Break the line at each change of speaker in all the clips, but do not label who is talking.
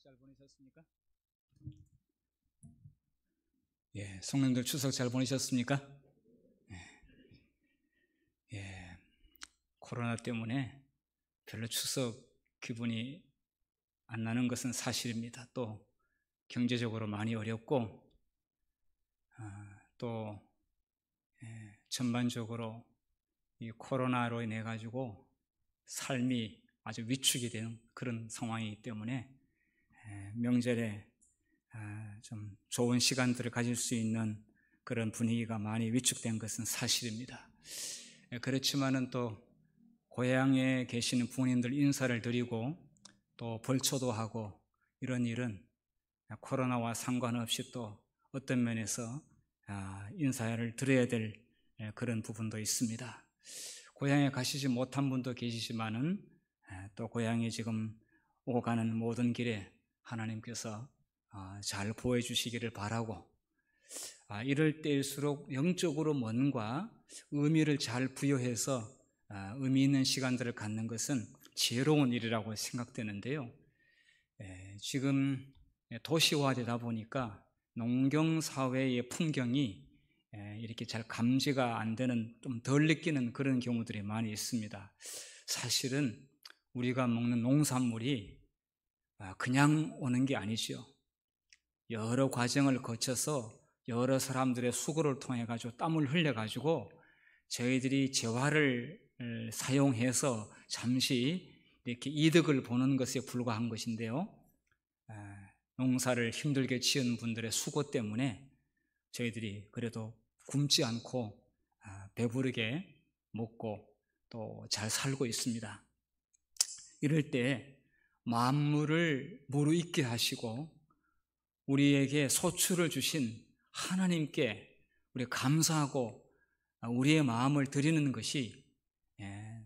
잘 보내셨습니까? 예, 성령들 추석 잘 보내셨습니까? 예, 코로나 때문에 별로 추석 기분이 안 나는 것은 사실입니다. 또 경제적으로 많이 어렵고 또 전반적으로 이 코로나로 인해 가지고 삶이 아주 위축이 되는 그런 상황이기 때문에 명절에 좀 좋은 시간들을 가질 수 있는 그런 분위기가 많이 위축된 것은 사실입니다. 그렇지만은 또 고향에 계시는 부모님들 인사를 드리고 또 벌초도 하고 이런 일은 코로나와 상관없이 또 어떤 면에서 인사를 드려야 될 그런 부분도 있습니다. 고향에 가시지 못한 분도 계시지만은 또 고향에 지금 오고 가는 모든 길에 하나님께서 잘 보호해 주시기를 바라고, 이럴 때일수록 영적으로 뭔가 의미를 잘 부여해서 의미 있는 시간들을 갖는 것은 지혜로운 일이라고 생각되는데요. 지금 도시화되다 보니까 농경사회의 풍경이 이렇게 잘 감지가 안 되는, 좀 덜 느끼는 그런 경우들이 많이 있습니다. 사실은 우리가 먹는 농산물이 그냥 오는 게 아니죠. 여러 과정을 거쳐서 여러 사람들의 수고를 통해 가지고 땀을 흘려 가지고 저희들이 재화를 사용해서 잠시 이렇게 이득을 보는 것에 불과한 것인데요, 농사를 힘들게 지은 분들의 수고 때문에 저희들이 그래도 굶지 않고 배부르게 먹고 또 잘 살고 있습니다. 이럴 때 만물을 무르익게 하시고 우리에게 소출을 주신 하나님께 우리 감사하고 우리의 마음을 드리는 것이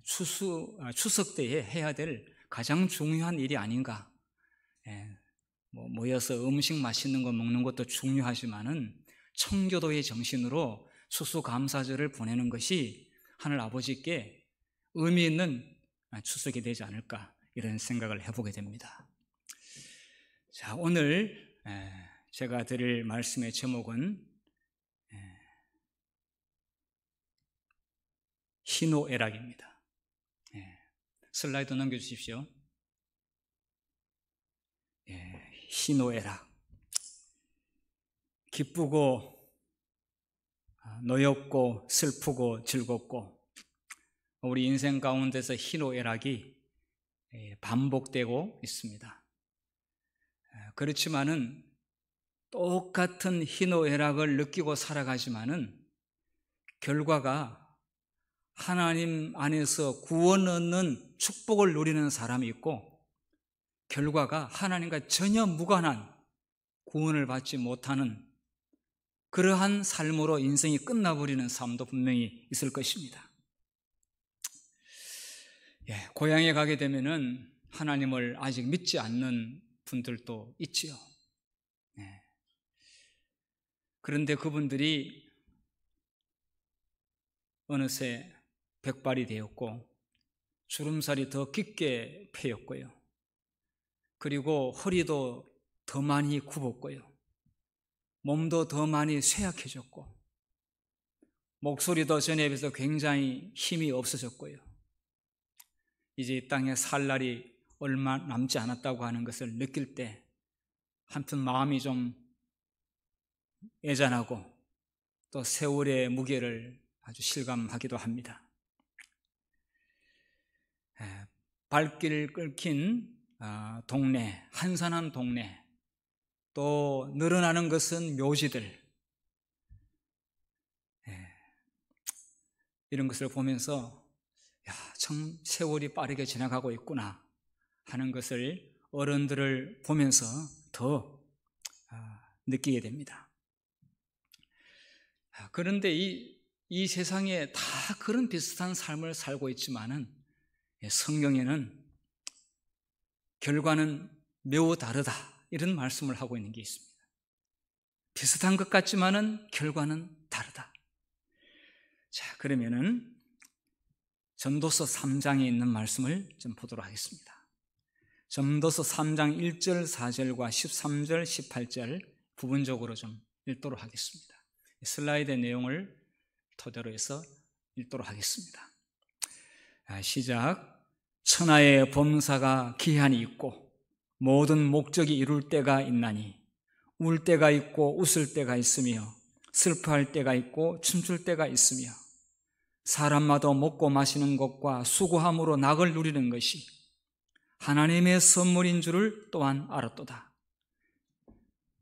추석 때에 해야 될 가장 중요한 일이 아닌가. 모여서 음식 맛있는 거 먹는 것도 중요하지만은 청교도의 정신으로 추수감사절을 보내는 것이 하늘 아버지께 의미 있는 추석이 되지 않을까, 이런 생각을 해보게 됩니다. 자, 오늘 제가 드릴 말씀의 제목은 희노애락입니다. 슬라이드 넘겨주십시오. 희노애락. 기쁘고 노엽고 슬프고 즐겁고 우리 인생 가운데서 희노애락이 반복되고 있습니다. 그렇지만은 똑같은 희노애락을 느끼고 살아가지만은 결과가 하나님 안에서 구원 얻는 축복을 누리는 사람이 있고, 결과가 하나님과 전혀 무관한 구원을 받지 못하는 그러한 삶으로 인생이 끝나버리는 삶도 분명히 있을 것입니다. 고향에 가게 되면은 하나님을 아직 믿지 않는 분들도 있지요. 그런데 그분들이 어느새 백발이 되었고 주름살이 더 깊게 패였고요, 그리고 허리도 더 많이 굽었고요, 몸도 더 많이 쇠약해졌고 목소리도 전에 비해서 굉장히 힘이 없어졌고요, 이제 이 땅에 살 날이 얼마 남지 않았다고 하는 것을 느낄 때 한편 마음이 좀 애잔하고 또 세월의 무게를 아주 실감하기도 합니다. 발길 끓긴 동네, 한산한 동네, 또 늘어나는 것은 묘지들, 이런 것을 보면서 참 세월이 빠르게 지나가고 있구나 하는 것을 어른들을 보면서 더 느끼게 됩니다. 그런데 이 세상에 다 그런 비슷한 삶을 살고 있지만은 성경에는 결과는 매우 다르다, 이런 말씀을 하고 있는 게 있습니다. 비슷한 것 같지만은 결과는 다르다. 자, 그러면은 전도서 3장에 있는 말씀을 좀 보도록 하겠습니다. 전도서 3장 1절 4절과 13절 18절 부분적으로 좀 읽도록 하겠습니다. 슬라이드 내용을 토대로 해서 읽도록 하겠습니다. 시작. 천하의 범사가 기한이 있고 모든 목적이 이룰 때가 있나니 울 때가 있고 웃을 때가 있으며 슬퍼할 때가 있고 춤출 때가 있으며 사람마다 먹고 마시는 것과 수고함으로 낙을 누리는 것이 하나님의 선물인 줄을 또한 알았도다.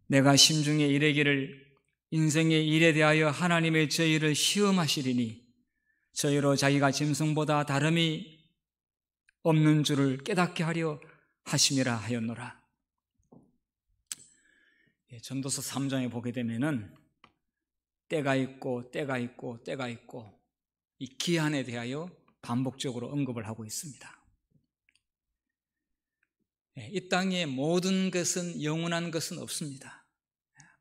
내가 심중에 이르기를 인생의 일에 대하여 하나님의 저희를 시험하시리니 저희로 자기가 짐승보다 다름이 없는 줄을 깨닫게 하려 하심이라 하였노라. 전도서 3장에 보게 되면은 때가 있고 때가 있고 때가 있고 이 기한에 대하여 반복적으로 언급을 하고 있습니다. 이 땅의 모든 것은 영원한 것은 없습니다.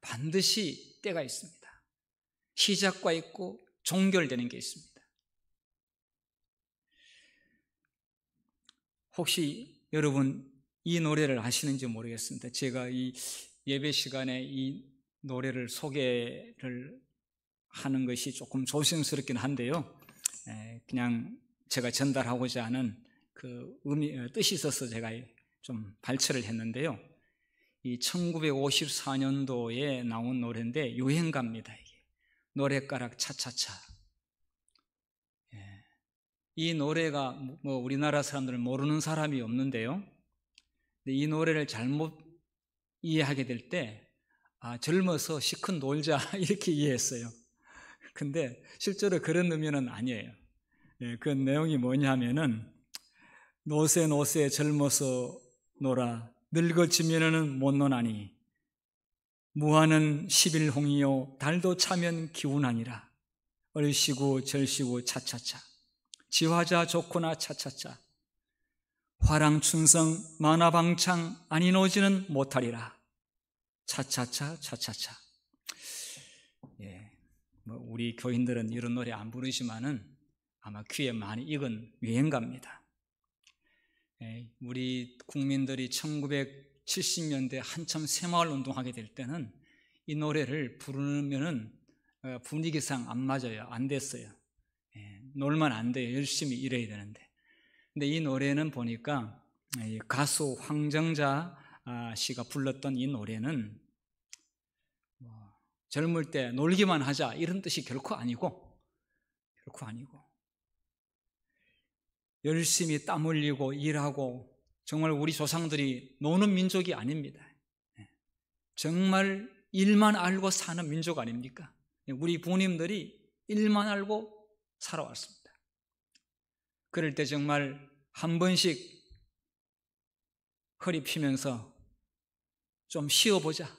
반드시 때가 있습니다. 시작과 있고 종결되는 게 있습니다. 혹시 여러분 이 노래를 아시는지 모르겠습니다. 제가 이 예배 시간에 이 노래를 소개를 하는 것이 조금 조심스럽긴 한데요. 그냥 제가 전달하고자 하는 그 뜻이 있어서 제가 좀 발췌를 했는데요. 이 1954년도에 나온 노래인데 유행가입니다. 이게 노랫가락 차차차. 이 노래가 뭐 우리나라 사람들은 모르는 사람이 없는데요. 이 노래를 잘못 이해하게 될 때 젊어서 시큰 놀자 이렇게 이해했어요. 근데 실제로 그런 의미는 아니에요. 그 내용이 뭐냐면은 노세 노세 젊어서 놀아 늙어지면은 못 노나니 무한은 11홍이요 달도 차면 기운하니라 얼씨구 절씨구 차차차 지화자 좋구나 차차차 화랑춘성 만화방창 아니노지는 못하리라 차차차 차차차. 우리 교인들은 이런 노래 안 부르지만은 아마 귀에 많이 익은 유행가입니다. 우리 국민들이 1970년대 한참 새마을 운동하게 될 때는 이 노래를 부르면은 분위기상 안 맞아요. 안 됐어요. 놀면 안 돼요. 열심히 일해야 되는데. 근데 이 노래는 보니까 가수 황정자 씨가 불렀던 이 노래는 젊을 때 놀기만 하자 이런 뜻이 결코 아니고 열심히 땀 흘리고 일하고 정말 우리 조상들이 노는 민족이 아닙니다. 정말 일만 알고 사는 민족 아닙니까? 우리 부모님들이 일만 알고 살아왔습니다. 그럴 때 정말 한 번씩 허리 펴면서 좀 쉬어보자,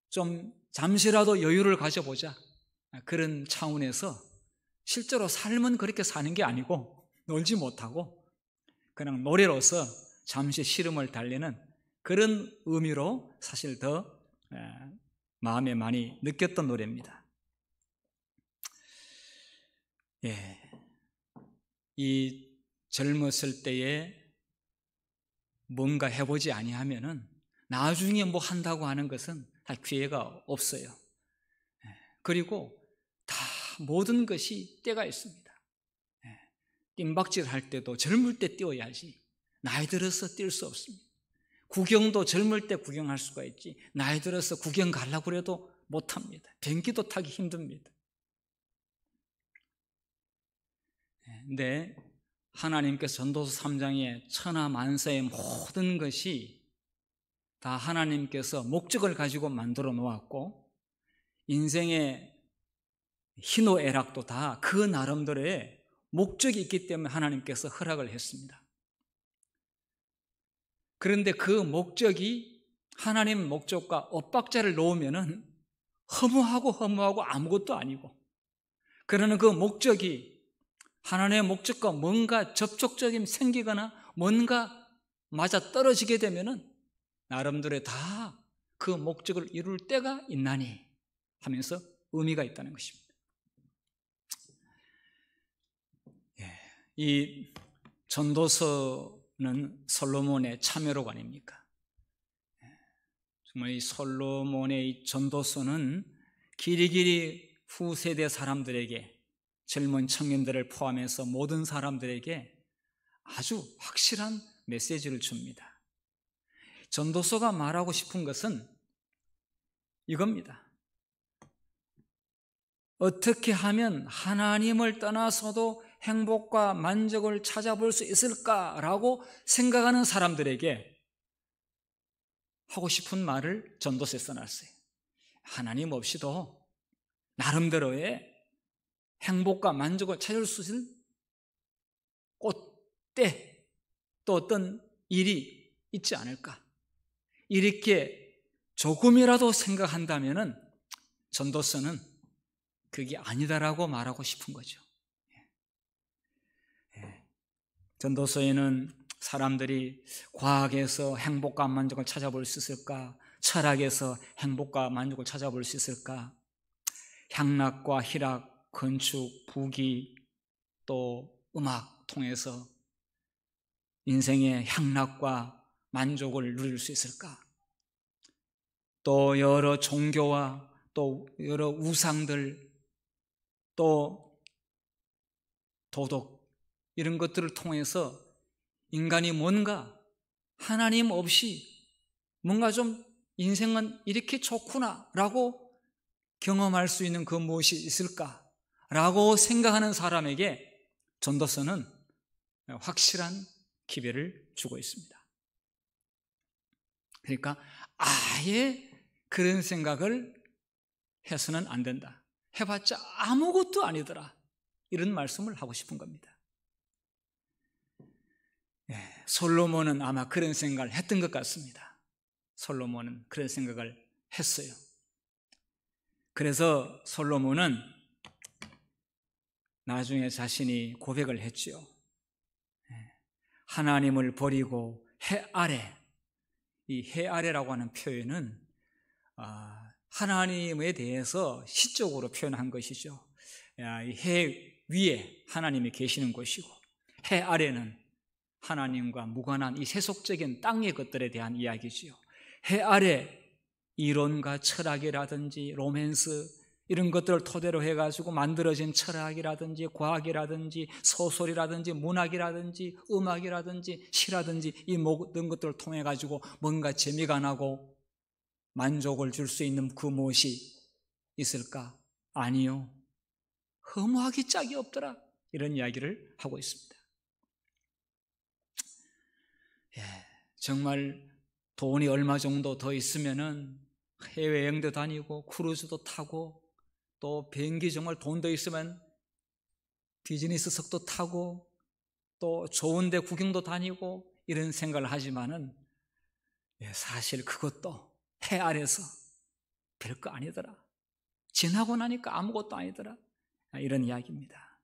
좀 잠시라도 여유를 가져보자, 그런 차원에서 실제로 삶은 그렇게 사는 게 아니고 놀지 못하고 그냥 노래로서 잠시 시름을 달래는 그런 의미로 사실 더 마음에 많이 느꼈던 노래입니다. 이 젊었을 때에 뭔가 해보지 아니하면은 나중에 뭐 한다고 하는 것은 다 기회가 없어요. 그리고 다 모든 것이 때가 있습니다. 뜀박질 할 때도 젊을 때 뛰어야지 나이 들어서 뛸 수 없습니다. 구경도 젊을 때 구경할 수가 있지 나이 들어서 구경 가려고 해도 못합니다. 비행기도 타기 힘듭니다. 근데 하나님께서 전도서 3장에 천하 만사의 모든 것이 다 하나님께서 목적을 가지고 만들어 놓았고 인생의 희노애락도 다 그 나름대로의 목적이 있기 때문에 하나님께서 허락을 했습니다. 그런데 그 목적이 하나님 목적과 엇박자를 놓으면은 허무하고 아무것도 아니고 그러는 그 목적이 하나님의 목적과 뭔가 접촉점이 생기거나 뭔가 맞아 떨어지게 되면은 나름대로 다 그 목적을 이룰 때가 있나니 하면서 의미가 있다는 것입니다. 이 전도서는 솔로몬의 참여록 아닙니까? 정말 이 솔로몬의 이 전도서는 길이길이 후세대 사람들에게, 젊은 청년들을 포함해서 모든 사람들에게 아주 확실한 메시지를 줍니다. 전도서가 말하고 싶은 것은 이겁니다. 어떻게 하면 하나님을 떠나서도 행복과 만족을 찾아볼 수 있을까라고 생각하는 사람들에게 하고 싶은 말을 전도서에 써놨어요. 하나님 없이도 나름대로의 행복과 만족을 찾을 수 있을 꽃때 또 어떤 일이 있지 않을까, 이렇게 조금이라도 생각한다면 전도서는 그게 아니다라고 말하고 싶은 거죠. 전도서에는 사람들이 과학에서 행복과 만족을 찾아볼 수 있을까, 철학에서 행복과 만족을 찾아볼 수 있을까, 향락과 희락, 건축, 부기, 또 음악 통해서 인생의 향락과 만족을 누릴 수 있을까, 또 여러 종교와 또 여러 우상들, 또 도덕, 이런 것들을 통해서 인간이 뭔가 하나님 없이 뭔가 좀 인생은 이렇게 좋구나 라고 경험할 수 있는 그 무엇이 있을까 라고 생각하는 사람에게 전도서는 확실한 기회를 주고 있습니다. 그러니까 아예 그런 생각을 해서는 안 된다, 해봤자 아무것도 아니더라, 이런 말씀을 하고 싶은 겁니다. 솔로몬은 아마 그런 생각을 했던 것 같습니다. 솔로몬은 그런 생각을 했어요. 그래서 솔로몬은 나중에 자신이 고백을 했죠. 하나님을 버리고 해 아래, 이 해 아래라고 하는 표현은 하나님에 대해서 시적으로 표현한 것이죠. 해 위에 하나님이 계시는 곳이고, 해 아래는 하나님과 무관한 이 세속적인 땅의 것들에 대한 이야기지요. 해 아래 이론과 철학이라든지 로맨스, 이런 것들을 토대로 해가지고 만들어진 철학이라든지 과학이라든지 소설이라든지 문학이라든지 음악이라든지 시라든지 이 모든 것들을 통해 가지고 뭔가 재미가 나고 만족을 줄 수 있는 그 무엇이 있을까? 아니요, 허무하기 짝이 없더라, 이런 이야기를 하고 있습니다. 정말 돈이 얼마 정도 더 있으면은 해외여행도 다니고 크루즈도 타고, 또 비행기 정말 돈 더 있으면 비즈니스석도 타고 또 좋은 데 구경도 다니고 이런 생각을 하지만은 사실 그것도 해 아래서 별거 아니더라, 지나고 나니까 아무것도 아니더라, 이런 이야기입니다.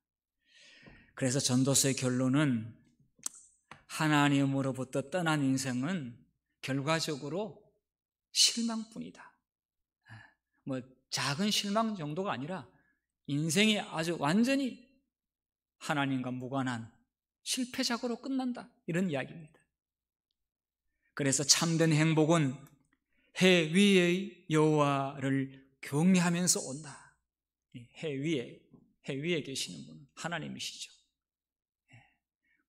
그래서 전도서의 결론은 하나님으로부터 떠난 인생은 결과적으로 실망뿐이다. 뭐 작은 실망 정도가 아니라 인생이 아주 완전히 하나님과 무관한 실패작으로 끝난다, 이런 이야기입니다. 그래서 참된 행복은 해 위의 여호와를 경외하면서 온다. 해 위에 계시는 분은 하나님이시죠.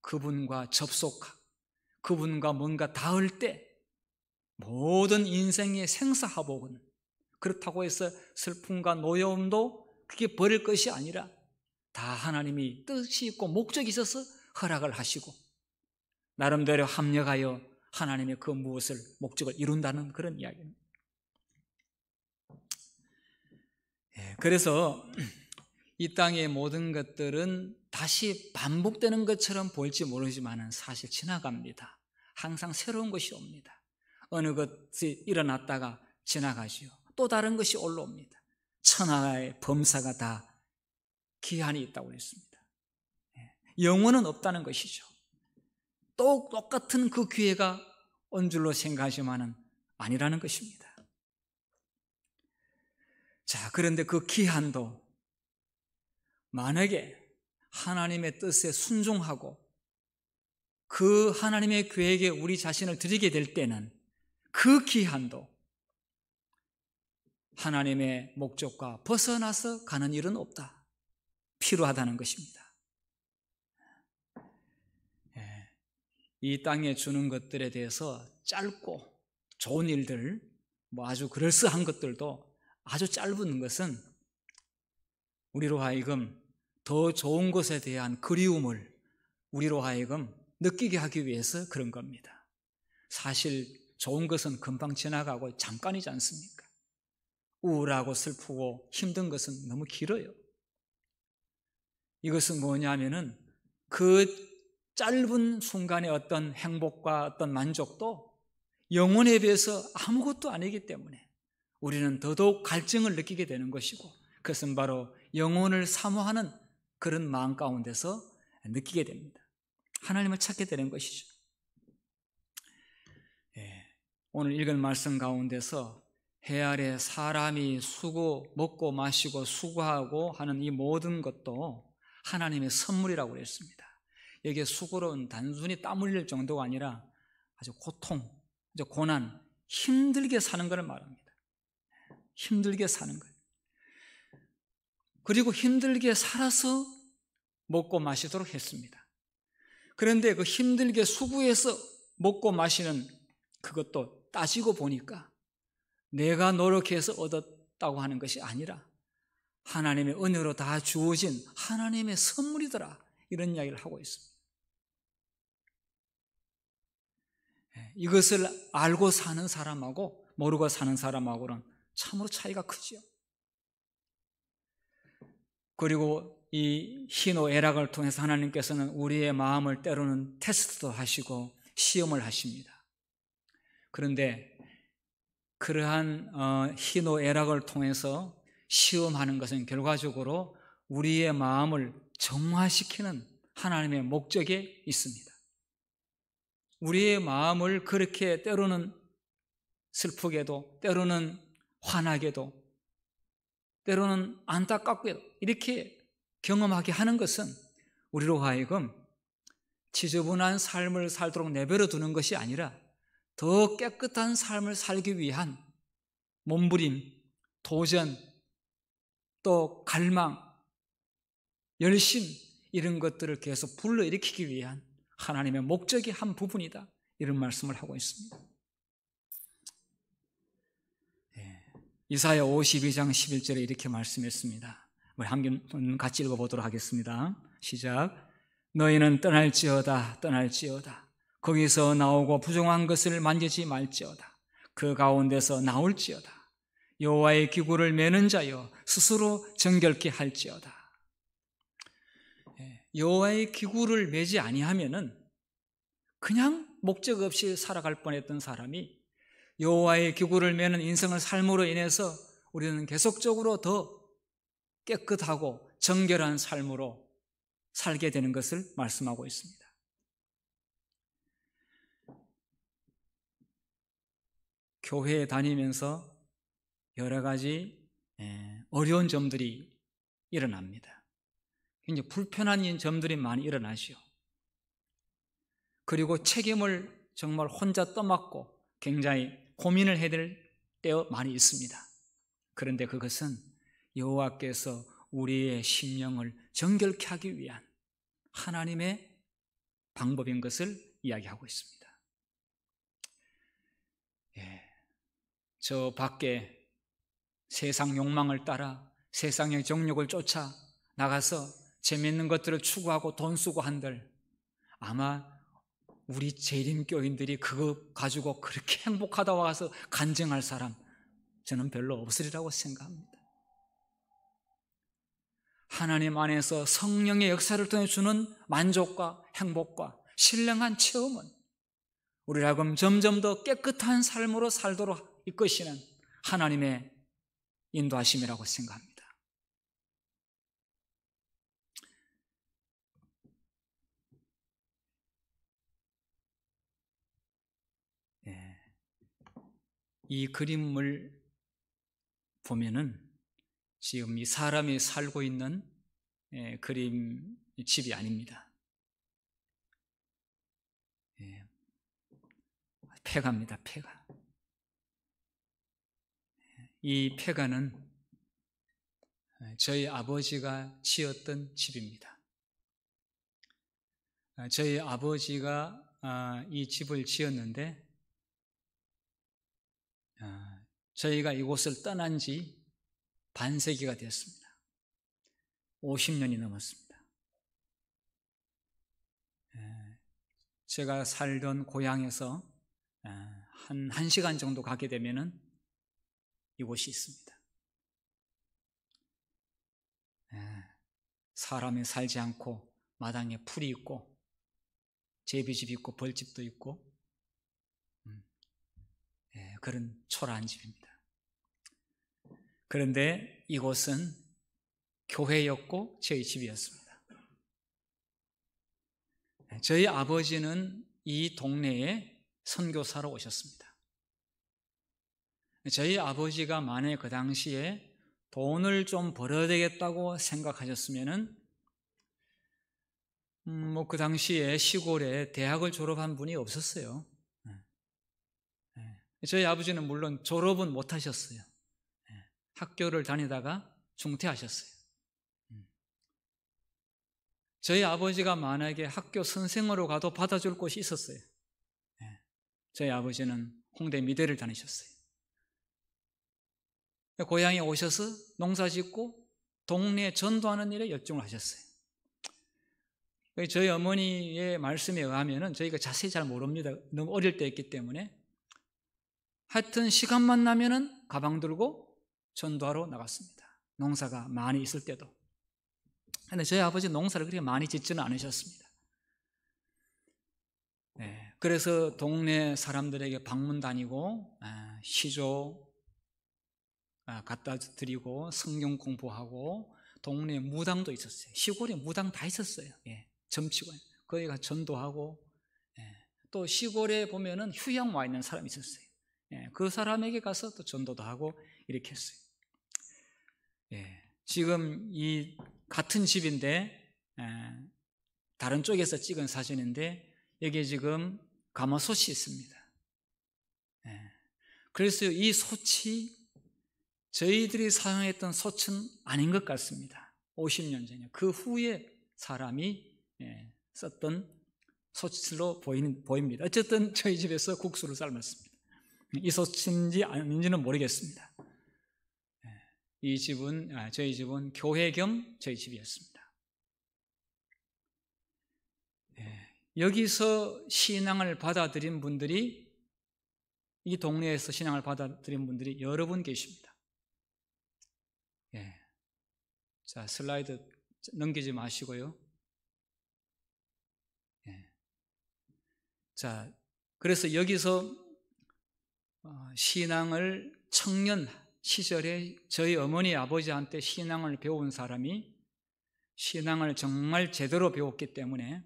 그분과 접속하고 그분과 뭔가 닿을 때 모든 인생의 생사화복은, 그렇다고 해서 슬픔과 노여움도 그게 버릴 것이 아니라 다 하나님이 뜻이 있고 목적이 있어서 허락을 하시고 나름대로 합력하여 하나님의 그 무엇을 목적을 이룬다는 그런 이야기입니다. 그래서 이 땅의 모든 것들은 다시 반복되는 것처럼 보일지 모르지만 사실 지나갑니다. 항상 새로운 것이 옵니다. 어느 것이 일어났다가 지나가지요, 또 다른 것이 올라옵니다. 천하의 범사가 다 기한이 있다고 했습니다. 영원은 없다는 것이죠. 또 똑같은 그 기회가 온 줄로 생각하지만은 아니라는 것입니다. 자, 그런데 그 기한도 만약에 하나님의 뜻에 순종하고 그 하나님의 계획에 우리 자신을 드리게 될 때는 그 기한도 하나님의 목적과 벗어나서 가는 일은 없다. 필요하다는 것입니다. 이 땅에 주는 것들에 대해서 짧고 좋은 일들, 아주 그럴싸한 것들도 아주 짧은 것은 우리로 하여금 더 좋은 것에 대한 그리움을 우리로 하여금 느끼게 하기 위해서 그런 겁니다. 사실 좋은 것은 금방 지나가고 잠깐이지 않습니까? 우울하고 슬프고 힘든 것은 너무 길어요. 이것은 뭐냐면은 그 짧은 순간의 어떤 행복과 어떤 만족도 영혼에 비해서 아무것도 아니기 때문에 우리는 더더욱 갈증을 느끼게 되는 것이고, 그것은 바로 영혼을 사모하는 그런 마음 가운데서 느끼게 됩니다. 하나님을 찾게 되는 것이죠. 오늘 읽은 말씀 가운데서 해 아래 사람이 먹고 마시고 수고하고 하는 이 모든 것도 하나님의 선물이라고 그랬습니다. 여기에 수고로는 단순히 땀 흘릴 정도가 아니라 아주 고통, 아주 고난, 힘들게 사는 것을 말합니다. 힘들게 사는 것. 그리고 힘들게 살아서 먹고 마시도록 했습니다. 그런데 그 힘들게 수고해서 먹고 마시는 그것도 따지고 보니까 내가 노력해서 얻었다고 하는 것이 아니라 하나님의 은혜로 다 주어진 하나님의 선물이더라, 이런 이야기를 하고 있습니다. 이것을 알고 사는 사람하고 모르고 사는 사람하고는 참으로 차이가 크지요. 그리고 이 희노애락을 통해서 하나님께서는 우리의 마음을 때로는 테스트도 하시고 시험을 하십니다. 그런데 그러한 희노애락을 통해서 시험하는 것은 결과적으로 우리의 마음을 정화시키는 하나님의 목적에 있습니다. 우리의 마음을 그렇게 때로는 슬프게도, 때로는 화나게도, 때로는 안타깝게도 이렇게 경험하게 하는 것은 우리로 하여금 지저분한 삶을 살도록 내버려 두는 것이 아니라 더 깨끗한 삶을 살기 위한 몸부림, 도전, 또 갈망, 열심, 이런 것들을 계속 불러일으키기 위한 하나님의 목적의 한 부분이다, 이런 말씀을 하고 있습니다. 이사야 52장 11절에 이렇게 말씀했습니다. 우리 한번 같이 읽어보도록 하겠습니다. 시작. 너희는 떠날지어다 떠날지어다 거기서 나오고 부정한 것을 만지지 말지어다 그 가운데서 나올지어다 여호와의 기구를 매는 자여 스스로 정결케 할지어다. 여호와의 기구를 매지 아니하면은 그냥 목적 없이 살아갈 뻔했던 사람이 여호와의 기구를 매는 인생을 삶으로 인해서 우리는 계속적으로 더 깨끗하고 정결한 삶으로 살게 되는 것을 말씀하고 있습니다. 교회에 다니면서 여러 가지 어려운 점들이 일어납니다. 굉장히 불편한 점들이 많이 일어나죠. 그리고 책임을 정말 혼자 떠맡고 굉장히 고민을 해야 될 때가 많이 있습니다. 그런데 그것은 여호와께서 우리의 심령을 정결케 하기 위한 하나님의 방법인 것을 이야기하고 있습니다. 저 밖에 세상 욕망을 따라 세상의 정욕을 쫓아 나가서 재미있는 것들을 추구하고 돈 쓰고 한들 아마 우리 재림교인들이 그거 가지고 그렇게 행복하다고 와서 간증할 사람 저는 별로 없으리라고 생각합니다. 하나님 안에서 성령의 역사를 통해 주는 만족과 행복과 신령한 체험은 우리라고 점점 더 깨끗한 삶으로 살도록 이끄시는 하나님의 인도하심이라고 생각합니다. 이 그림을 보면은 지금 이 사람이 살고 있는 그림 집이 아닙니다. 폐가입니다. 폐가. 이 폐가는 저희 아버지가 지었던 집입니다. 저희 아버지가 이 집을 지었는데 저희가 이곳을 떠난 지 반세기가 되었습니다. 50년이 넘었습니다. 제가 살던 고향에서 한 1시간 정도 가게 되면은 이곳이 있습니다. 사람이 살지 않고 마당에 풀이 있고 제비집 있고 벌집도 있고 그런 초라한 집입니다. 그런데 이곳은 교회였고 저희 집이었습니다. 저희 아버지는 이 동네에 선교사로 오셨습니다. 저희 아버지가 만약에 그 당시에 돈을 좀 벌어야 되겠다고 생각하셨으면은 그 당시에 시골에 대학을 졸업한 분이 없었어요. 저희 아버지는 물론 졸업은 못 하셨어요. 학교를 다니다가 중퇴하셨어요. 저희 아버지가 만약에 학교 선생으로 가도 받아줄 곳이 있었어요. 저희 아버지는 홍대 미대를 다니셨어요. 고향에 오셔서 농사 짓고 동네에 전도하는 일에 열중을 하셨어요. 저희 어머니의 말씀에 의하면 저희가 자세히 잘 모릅니다. 너무 어릴 때였기 때문에 하여튼 시간만 나면은 가방 들고 전도하러 나갔습니다. 농사가 많이 있을 때도. 그런데 저희 아버지 농사를 그렇게 많이 짓지는 않으셨습니다. 그래서 동네 사람들에게 방문 다니고 시조 갖다 드리고 성경 공부하고 동네 무당도 있었어요. 시골에 무당 다 있었어요. 점치고 거기 가서 전도하고 또 시골에 보면은 휴양 와 있는 사람이 있었어요. 그 사람에게 가서 또 전도도 하고 이렇게 했어요. 지금 이 같은 집인데 다른 쪽에서 찍은 사진인데 여기에 지금 가마솥이 있습니다. 그래서 이 솥이 저희들이 사용했던 솥은 아닌 것 같습니다. 50년 전에 그 후에 사람이 썼던 솥으로 보입니다. 어쨌든 저희 집에서 국수를 삶았습니다. 이 솥인지 아닌지는 모르겠습니다. 이 집은 저희 집은 교회 겸 저희 집이었습니다. 여기서 신앙을 받아들인 분들이 이 동네에서 신앙을 받아들인 분들이 여러 분 계십니다. 자, 슬라이드 넘기지 마시고요. 자, 그래서 여기서 신앙을 청년 시절에 저희 어머니 아버지한테 신앙을 배운 사람이 신앙을 정말 제대로 배웠기 때문에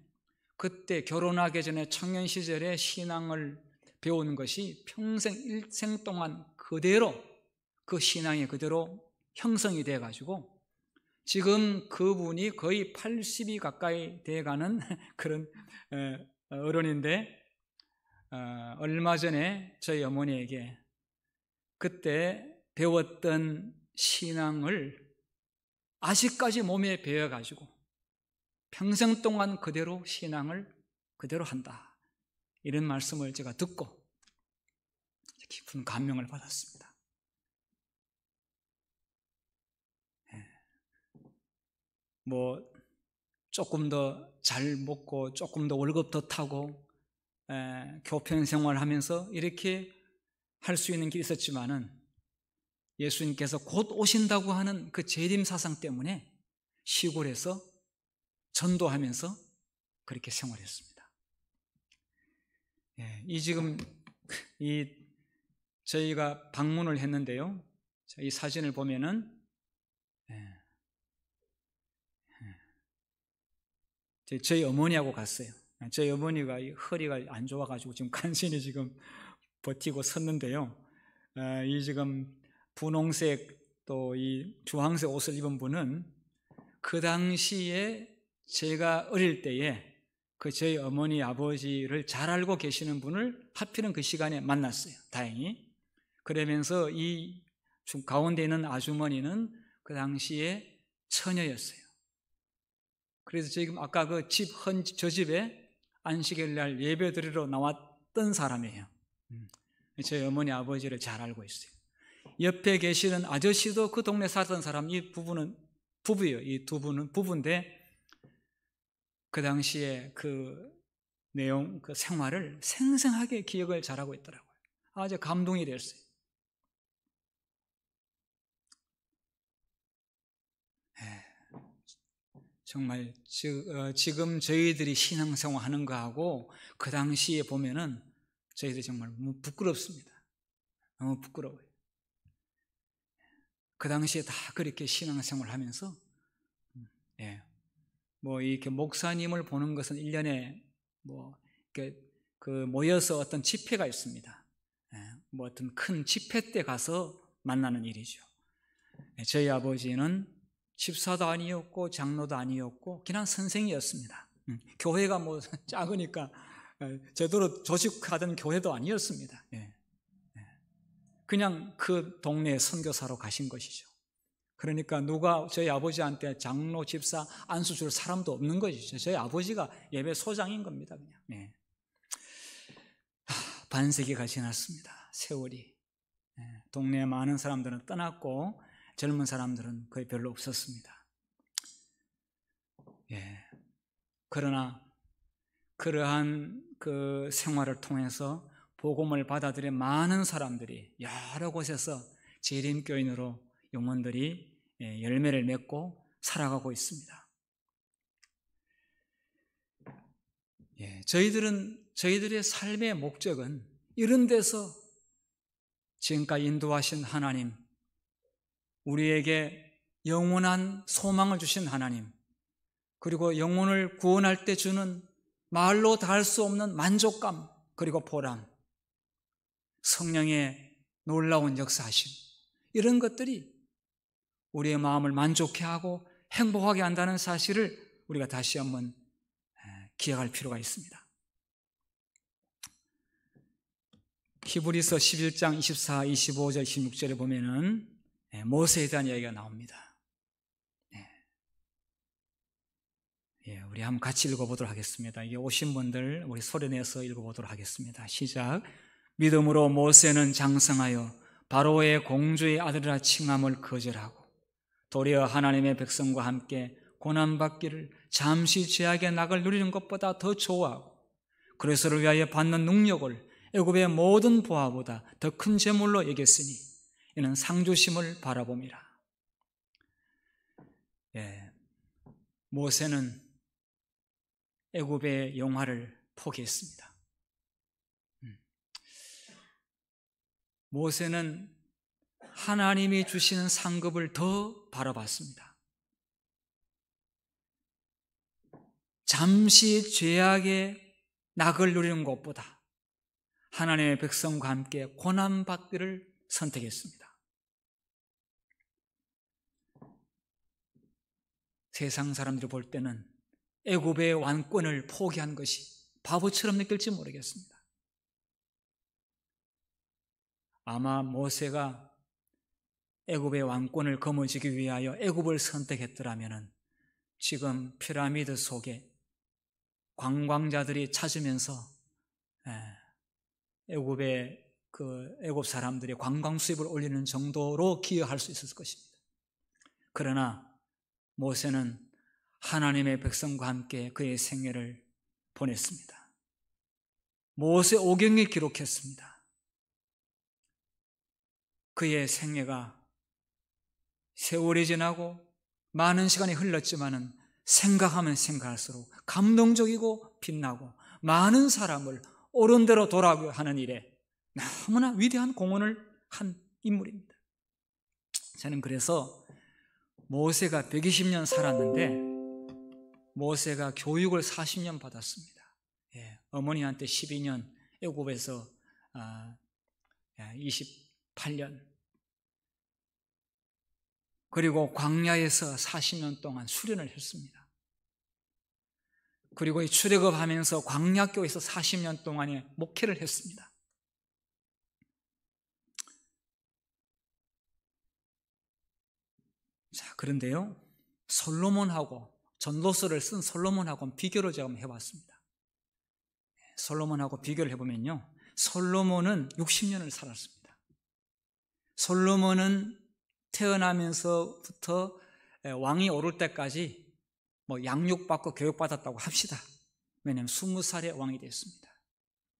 그때 결혼하기 전에 청년 시절에 신앙을 배우는 것이 평생 일생 동안 그대로 그 신앙이 그대로 형성이 돼가지고 지금 그분이 거의 80이 가까이 돼가는 그런 어른인데 얼마 전에 저희 어머니에게 그때 배웠던 신앙을 아직까지 몸에 배워가지고 평생 동안 그대로 신앙을 그대로 한다, 이런 말씀을 제가 듣고 깊은 감명을 받았습니다. 뭐 조금 더 잘 먹고 조금 더 월급 더 타고 교편 생활하면서 이렇게 할 수 있는 길이 있었지만은 예수님께서 곧 오신다고 하는 그 재림 사상 때문에 시골에서 전도하면서 그렇게 생활했습니다. 저희가 방문을 했는데요. 이 사진을 보면은 저희 어머니하고 갔어요. 저희 어머니가 허리가 안 좋아가지고 지금 간신히 지금 버티고 섰는데요. 이 지금 분홍색 또 이 주황색 옷을 입은 분은 그 당시에 제가 어릴 때에 저희 어머니 아버지를 잘 알고 계시는 분을 하필은 그 시간에 만났어요. 다행히. 그러면서 이 가운데 있는 아주머니는 그 당시에 처녀였어요. 그래서 지금 아까 그 저 집에 안식일 날 예배 드리러 나왔던 사람이에요. 저희 어머니 아버지를 잘 알고 있어요. 옆에 계시는 아저씨도 그 동네 살던 사람, 이 부부는 부부예요. 이 두 분은 부부인데 그 당시에 그 내용, 그 생활을 생생하게 기억을 잘하고 있더라고요. 아주 감동이 됐어요. 정말 지금 저희들이 신앙생활 하는 거하고 그 당시에 보면은 저희들이 정말 너무 부끄럽습니다. 너무 부끄러워요. 그 당시에 다 그렇게 신앙생활 하면서 뭐 이렇게 목사님을 보는 것은 1년에 뭐 그 모여서 어떤 집회가 있습니다. 뭐 어떤 큰 집회 때 가서 만나는 일이죠. 저희 아버지는 집사도 아니었고 장로도 아니었고 그냥 선생이었습니다. 교회가 뭐 작으니까 제대로 조직하던 교회도 아니었습니다. 그냥 그 동네에 선교사로 가신 것이죠. 그러니까 누가 저희 아버지한테 장로, 집사, 안수 줄 사람도 없는 것이죠. 저희 아버지가 예배 소장인 겁니다. 그냥. 반세기가 지났습니다. 세월이. 동네에 많은 사람들은 떠났고 젊은 사람들은 거의 별로 없었습니다. 그러나 그러한 그 생활을 통해서 복음을 받아들인 많은 사람들이 여러 곳에서 재림교인으로 영혼들이 열매를 맺고 살아가고 있습니다. 저희들의 삶의 목적은 이런 데서 지금까지 인도하신 하나님, 우리에게 영원한 소망을 주신 하나님, 그리고 영혼을 구원할 때 주는 말로 다 할 수 없는 만족감, 그리고 보람, 성령의 놀라운 역사하심, 이런 것들이 우리의 마음을 만족해 하고 행복하게 한다는 사실을 우리가 다시 한번 기억할 필요가 있습니다. 히브리서 11장 24, 25절, 26절에 보면은 모세에 대한 이야기가 나옵니다. 우리 한번 같이 읽어보도록 하겠습니다. 이게 오신 분들 우리 소리내서 읽어보도록 하겠습니다. 시작. 믿음으로 모세는 장성하여 바로의 공주의 아들이라 칭함을 거절하고 도리어 하나님의 백성과 함께 고난받기를 잠시 죄악의 낙을 누리는 것보다 더 좋아하고 그리스도를 위하여 받는 능력을 애굽의 모든 보화보다 더 큰 재물로 여겼으니 이는 상주심을 바라봄이라. 모세는 애굽의 영화를 포기했습니다. 모세는 하나님이 주시는 상급을 더 바라봤습니다. 잠시 죄악의 낙을 누리는 것보다 하나님의 백성과 함께 고난받기를 선택했습니다. 세상 사람들이 볼 때는 애굽의 왕권을 포기한 것이 바보처럼 느낄지 모르겠습니다. 아마 모세가 애굽의 왕권을 거머쥐기 위하여 애굽을 선택했더라면 지금 피라미드 속에 관광자들이 찾으면서 애굽의 애굽 사람들이 관광 수입을 올리는 정도로 기여할 수 있었을 것입니다. 그러나 모세는 하나님의 백성과 함께 그의 생애를 보냈습니다. 모세 오경에 기록했습니다. 그의 생애가 세월이 지나고 많은 시간이 흘렀지만은 생각하면 생각할수록 감동적이고 빛나고 많은 사람을 옳은 대로 돌아가게 하는 일에 너무나 위대한 공헌을 한 인물입니다. 저는 그래서 모세가 120년 살았는데 모세가 교육을 40년 받았습니다. 어머니한테 12년, 애굽에서 28년, 그리고 광야에서 40년 동안 수련을 했습니다. 그리고 이 출애굽하면서 광야교에서 40년 동안의 목회를 했습니다. 자, 그런데요, 솔로몬하고, 전도서를 쓴 솔로몬하고 비교를 제가 한번 해봤습니다. 솔로몬하고 비교를 해보면요, 솔로몬은 60년을 살았습니다. 솔로몬은 태어나면서부터 왕이 오를 때까지 양육받고 교육받았다고 합시다. 왜냐하면 20살에 왕이 됐습니다.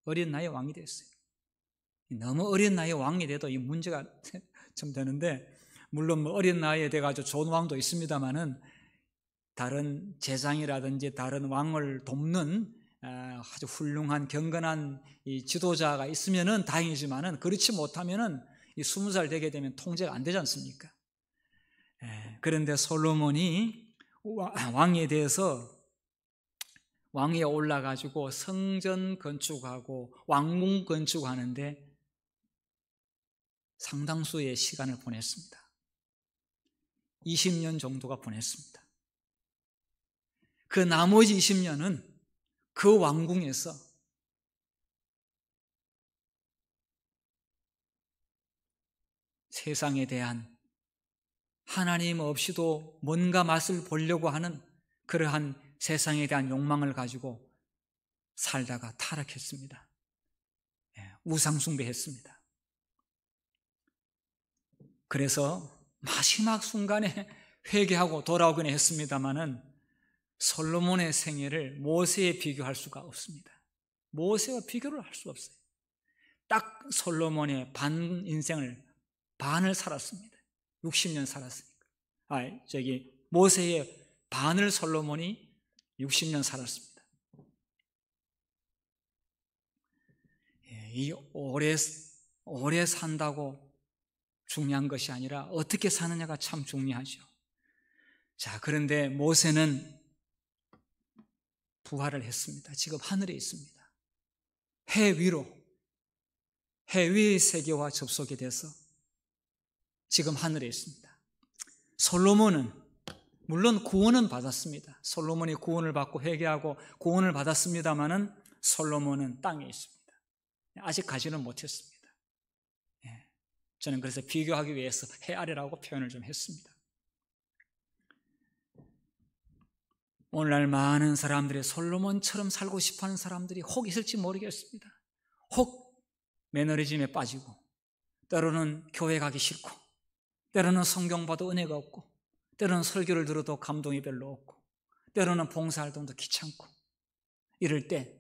어린 나이에 왕이 됐어요. 너무 어린 나이에 왕이 돼도 이 문제가 좀 되는데, 물론 어린 나이에 돼가지고 좋은 왕도 있습니다만은, 다른 제장이라든지 다른 왕을 돕는 아주 훌륭한 경건한 이 지도자가 있으면은 다행이지만은, 그렇지 못하면은 이 20살 되게 되면 통제가 안 되지 않습니까? 그런데 솔로몬이 왕에 대해서, 왕위에 올라가지고 성전 건축하고 왕궁 건축하는데 상당수의 시간을 보냈습니다. 20년 정도가 보냈습니다. 그 나머지 20년은 그 왕궁에서 세상에 대한 하나님 없이도 뭔가 맛을 보려고 하는 그러한 세상에 대한 욕망을 가지고 살다가 타락했습니다. 우상숭배했습니다. 그래서 마지막 순간에 회개하고 돌아오긴 했습니다마는 솔로몬의 생애를 모세에 비교할 수가 없습니다. 모세와 비교를 할 수 없어요. 딱 솔로몬의 반을 살았습니다. 60년 살았으니까. 모세의 반을 솔로몬이 60년 살았습니다. 이 오래 산다고 중요한 것이 아니라 어떻게 사느냐가 참 중요하죠. 자, 그런데 모세는 부활을 했습니다. 지금 하늘에 있습니다. 해 위의 세계와 접속이 돼서 지금 하늘에 있습니다. 솔로몬은 물론 구원은 받았습니다. 솔로몬이 구원을 받고 회개하고 구원을 받았습니다마는 솔로몬은 땅에 있습니다. 아직 가지는 못했습니다. 저는 그래서 비교하기 위해서 해 아래라고 표현을 좀 했습니다. 오늘날 많은 사람들이 솔로몬처럼 살고 싶어하는 사람들이 혹 있을지 모르겠습니다. 혹 매너리즘에 빠지고, 때로는 교회 가기 싫고, 때로는 성경 봐도 은혜가 없고, 때로는 설교를 들어도 감동이 별로 없고, 때로는 봉사활동도 귀찮고, 이럴 때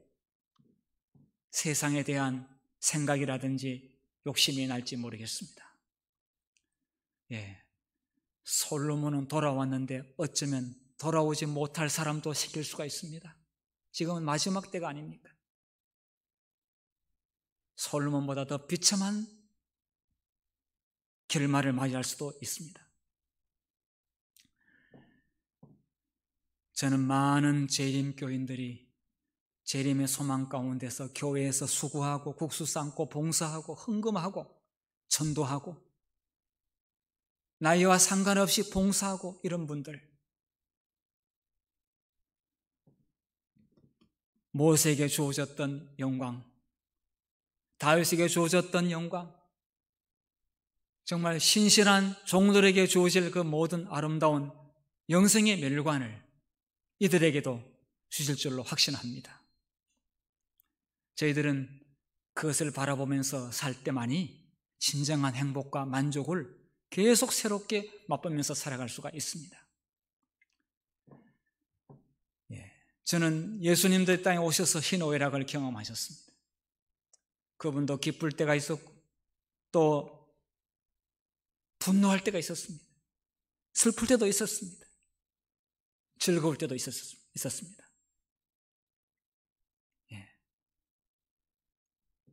세상에 대한 생각이라든지 욕심이 날지 모르겠습니다. 솔로몬은 돌아왔는데 어쩌면 돌아오지 못할 사람도 생길 수가 있습니다. 지금은 마지막 때가 아닙니까? 솔로몬보다 더 비참한 결말을 맞이할 수도 있습니다. 저는 많은 재림교인들이 재림의 소망 가운데서 교회에서 수고하고 국수 삶고 봉사하고 헌금하고 전도하고 나이와 상관없이 봉사하고 이런 분들, 모세에게 주어졌던 영광, 다윗에게 주어졌던 영광, 정말 신실한 종들에게 주어질 그 모든 아름다운 영생의 멸관을 이들에게도 주실 줄로 확신합니다. 저희들은 그것을 바라보면서 살 때만이 진정한 행복과 만족을 계속 새롭게 맛보면서 살아갈 수가 있습니다. 저는 예수님도 이 땅에 오셔서 희노애락을 경험하셨습니다. 그분도 기쁠 때가 있었고 또 분노할 때가 있었습니다. 슬플 때도 있었습니다. 즐거울 때도 있었습니다.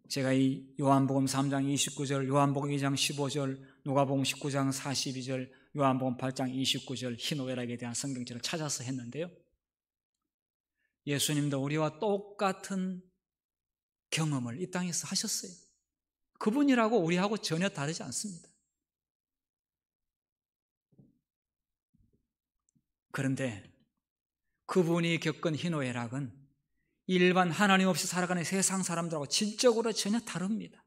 제가 이 요한복음 3장 29절, 요한복음 2장 15절, 누가복음 19장 42절, 요한복음 8장 29절 희노애락에 대한 성경책을 찾아서 했는데요, 예수님도 우리와 똑같은 경험을 이 땅에서 하셨어요. 그분이라고 우리하고 전혀 다르지 않습니다. 그런데 그분이 겪은 희노애락은 일반 하나님 없이 살아가는 세상 사람들하고 질적으로 전혀 다릅니다.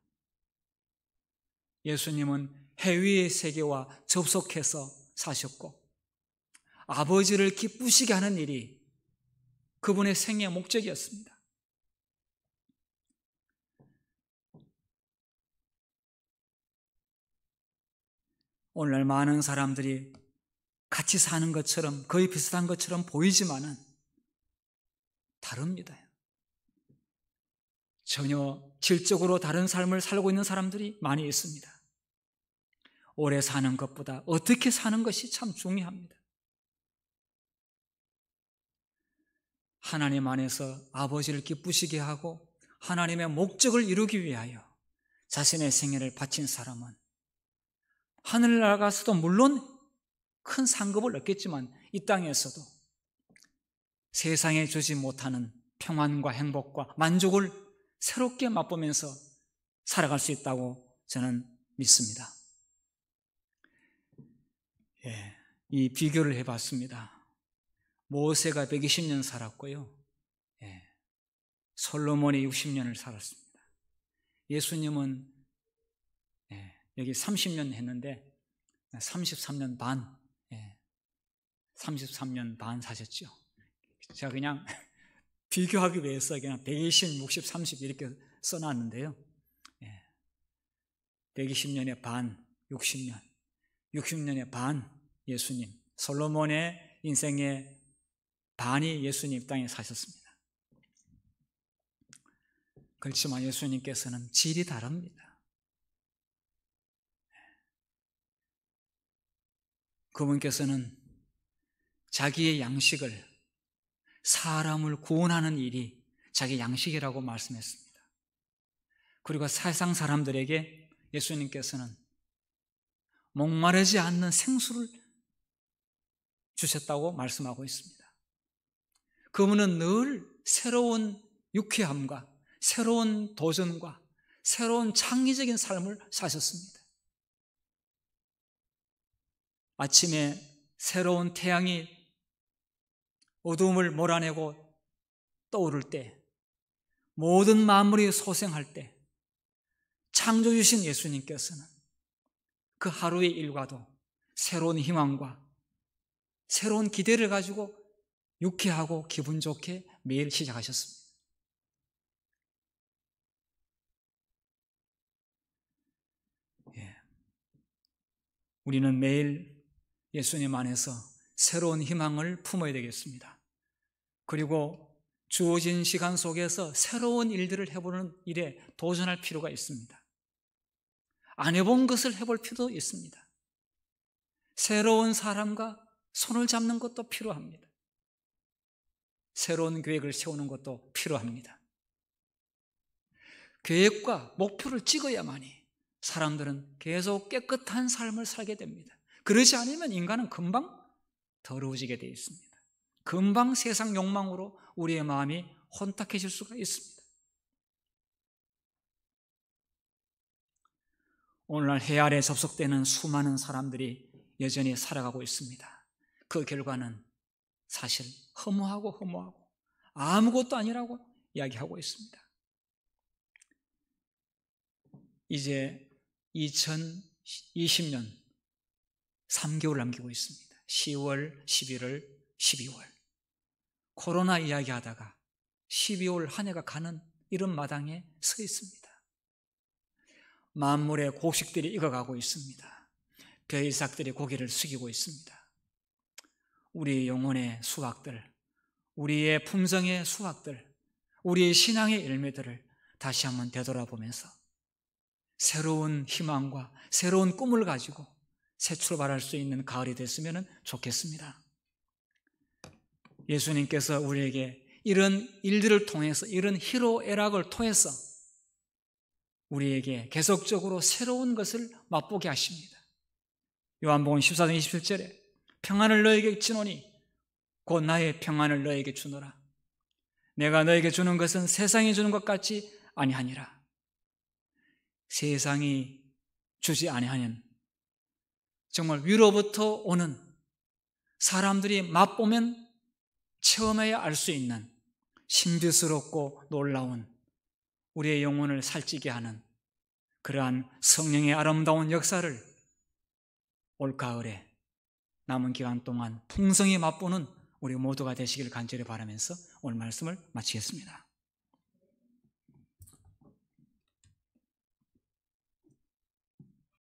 예수님은 해위의 세계와 접속해서 사셨고 아버지를 기쁘시게 하는 일이 그분의 생애의 목적이었습니다. 오늘날 많은 사람들이 같이 사는 것처럼 거의 비슷한 것처럼 보이지만은 다릅니다. 전혀 질적으로 다른 삶을 살고 있는 사람들이 많이 있습니다. 오래 사는 것보다 어떻게 사는 것이 참 중요합니다. 하나님 안에서 아버지를 기쁘시게 하고 하나님의 목적을 이루기 위하여 자신의 생애를 바친 사람은 하늘 나가서도 물론 큰 상급을 얻겠지만 이 땅에서도 세상에 주지 못하는 평안과 행복과 만족을 새롭게 맛보면서 살아갈 수 있다고 저는 믿습니다. 이 비교를 해봤습니다. 모세가 120년 살았고요. 솔로몬이 60년을 살았습니다. 예수님은 여기 30년 했는데 33년 반, 33년 반 사셨죠. 제가 그냥 비교하기 위해서 그냥 120, 60, 30 이렇게 써놨는데요. 120년의 반, 60년, 60년의 반 예수님, 솔로몬의 인생의 반이 예수님 땅에 사셨습니다. 그렇지만 예수님께서는 질이 다릅니다. 그분께서는 자기의 양식을, 사람을 구원하는 일이 자기 양식이라고 말씀했습니다. 그리고 세상 사람들에게 예수님께서는 목마르지 않는 생수를 주셨다고 말씀하고 있습니다. 그분은 늘 새로운 유쾌함과 새로운 도전과 새로운 창의적인 삶을 사셨습니다. 아침에 새로운 태양이 어두움을 몰아내고 떠오를 때, 모든 만물이 소생할 때 창조주신 예수님께서는 그 하루의 일과도 새로운 희망과 새로운 기대를 가지고 유쾌하고 기분 좋게 매일 시작하셨습니다. 우리는 매일 예수님 안에서 새로운 희망을 품어야 되겠습니다. 그리고 주어진 시간 속에서 새로운 일들을 해보는 일에 도전할 필요가 있습니다. 안 해본 것을 해볼 필요도 있습니다. 새로운 사람과 손을 잡는 것도 필요합니다. 새로운 계획을 세우는 것도 필요합니다. 계획과 목표를 찍어야만이 사람들은 계속 깨끗한 삶을 살게 됩니다. 그러지 않으면 인간은 금방 더러워지게 되어 있습니다. 금방 세상 욕망으로 우리의 마음이 혼탁해질 수가 있습니다. 오늘날 해 아래 접속되는 수많은 사람들이 여전히 살아가고 있습니다. 그 결과는 사실 허무하고 아무것도 아니라고 이야기하고 있습니다. 이제 2020년 3개월 남기고 있습니다. 10월, 11월, 12월. 코로나 이야기하다가 12월 한 해가 가는 이런 마당에 서 있습니다. 만물의 곡식들이 익어가고 있습니다. 벼이삭들이 고개를 숙이고 있습니다. 우리의 영혼의 수확들, 우리의 품성의 수확들, 우리의 신앙의 열매들을 다시 한번 되돌아보면서 새로운 희망과 새로운 꿈을 가지고 새 출발할 수 있는 가을이 됐으면 좋겠습니다. 예수님께서 우리에게 이런 일들을 통해서, 이런 희로애락을 통해서 우리에게 계속적으로 새로운 것을 맛보게 하십니다. 요한복음 14장 27절에 평안을 너에게 주노니 곧 나의 평안을 너에게 주노라. 내가 너에게 주는 것은 세상이 주는 것 같지 아니하니라. 세상이 주지 아니하는 정말 위로부터 오는, 사람들이 맛보면 체험해야 알 수 있는 신비스럽고 놀라운 우리의 영혼을 살찌게 하는 그러한 성령의 아름다운 역사를 올 가을에 남은 기간 동안 풍성히 맛보는 우리 모두가 되시길 간절히 바라면서 오늘 말씀을 마치겠습니다.